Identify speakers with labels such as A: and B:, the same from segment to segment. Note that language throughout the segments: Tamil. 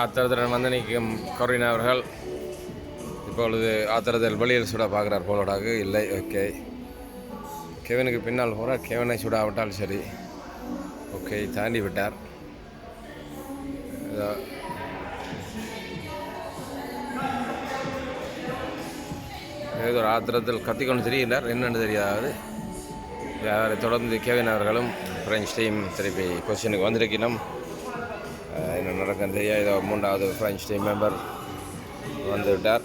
A: ஆத்திரத்துடன் வந்து நிற்கும் கொரினா அவர்கள் இப்பொழுது ஆத்திரத்தில் வெளியில் சுட பார்க்குறார் போலோடாக இல்லை. ஓகே, கெவனுக்கு பின்னால் போகிறார். கெவனை சுடாவிட்டால் சரி. ஓகே, தாண்டி விட்டார். ஏதோ ஒரு ஆத்திரத்தில் கத்திக்கொண்டு தெரிகிறார், என்னென்னு தெரியாது. அதை தொடர்ந்து கெவின் அவர்களும் ஃப்ரெஞ்ச் டீம் திருப்பி பொசிஷனுக்கு வந்திருக்கணும். என்ன நடக்கும் தெரியாது. ஏதோ மூன்றாவது ஃப்ரெஞ்ச் டீம் மெம்பர் வந்து விட்டார்.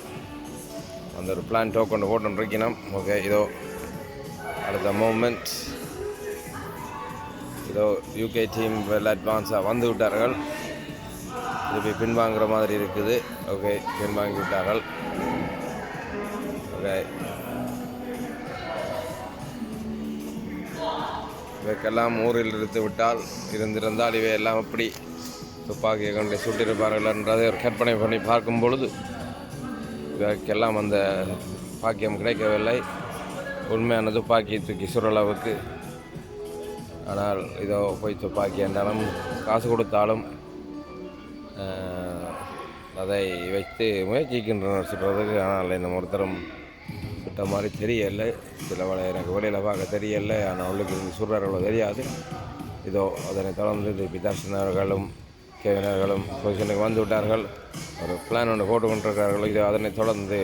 A: அந்த ஒரு பிளான் டோக்கன் போட்டு இருக்கணும். ஓகே, இதோ அடுத்த மூமெண்ட். இதோ யூகே டீம் வெல் அட்வான்ஸாக வந்து விட்டார்கள். திருப்பி பின்வாங்குற மாதிரி இருக்குது. ஓகே, பின்வாங்கி விட்டார்கள். ஓகே, இவைக்கெல்லாம் ஊரில் இருந்திருந்தால் இவையெல்லாம் எப்படி துப்பாக்கியை கொண்டு சுட்டிருப்பார்கள் என்றதை ஒரு கற்பனை பண்ணி பார்க்கும் பொழுது இவைக்கெல்லாம் அந்த பாக்கியம் கிடைக்கவில்லை. உண்மையான துப்பாக்கி தூக்கி சுரளவுக்கு. ஆனால் இதோ போய் துப்பாக்கி என்றாலும் காசு கொடுத்தாலும் அதை வைத்து முயற்சிக்கின்றனர் சுடுறதுக்கு. ஆனால் இந்த ஒருத்தரும் சுட்ட மாதிரி தெரியலை. சில வேலை எனக்கு வெளியில் பார்க்க தெரியலை. ஆனால் உள்ளுக்கு இருந்து சுடுறார்களோ தெரியாது. இதோ அதனை தொடர்ந்து பிதாசனர்களும் கேவினர்களும் பொசிஷனுக்கு வந்து விட்டார்கள். ஒரு பிளான் ஒன்று போட்டு கொண்டிருக்கிறார்கள். இதோ அதனை தொடர்ந்து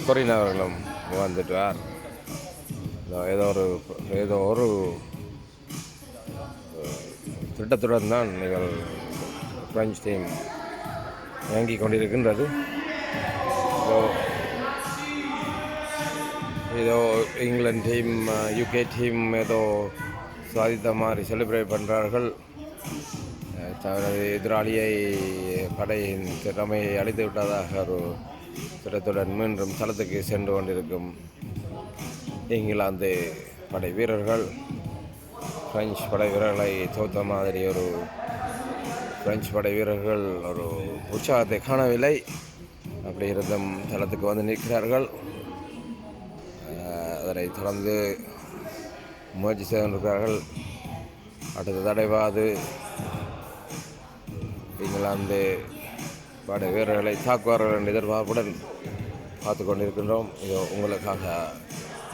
A: கொரினவர்களும் வந்துட்டார். ஏதோ ஒரு திட்டத்துடன் தான் நீங்கள் பிரெஞ்சு டீம் இயங்கிக் கொண்டிருக்கின்றது. ஏதோ இங்கிலாந்து டீம் யூகே டீம் ஏதோ சாதித்த மாதிரி செலிப்ரேட் பண்ணுறார்கள். தனது எதிராளியை படையின் திறமையை அழித்து விட்டதாக ஒரு திட்டத்துடன் மீண்டும் தளத்துக்கு சென்று கொண்டிருக்கும் இங்கிலாந்து படை வீரர்கள் பிரெஞ்சு படை வீரர்களை தோற்ற மாதிரி ஒரு பிரெஞ்சு படை வீரர்கள் ஒரு உற்சாகத்தை காணவில்லை. அப்படி இருந்தும் தளத்துக்கு வந்து நிற்கிறார்கள். அதனை தொடர்ந்து முயற்சி செய்து கொண்டிருக்கிறார்கள். அடுத்த தடைவாது இங்கிலாந்து படை வீரர்களை தாக்குவார்கள் என்ற எதிர்பார்ப்புடன் பார்த்து கொண்டிருக்கின்றோம். இதோ உங்களுக்காக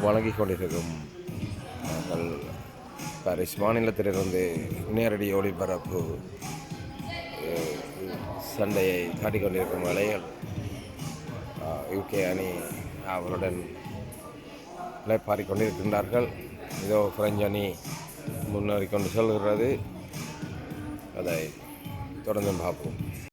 A: வழங்கி கொண்டிருக்கும் நாங்கள் பாரிஸ் மாநிலத்திலிருந்து நேரடி ஒளிபரப்பு சண்டையை காட்டிக்கொண்டிருக்கும் வேளையில் யூகே அணி அவருடன் இளைப்பாறிக் கொண்டிருக்கின்றார்கள். இதோ பிரெஞ்சு அணி முன்னேறி கொண்டு செல்கிறது. அதை தொடர்ந்து பார்ப்போம்.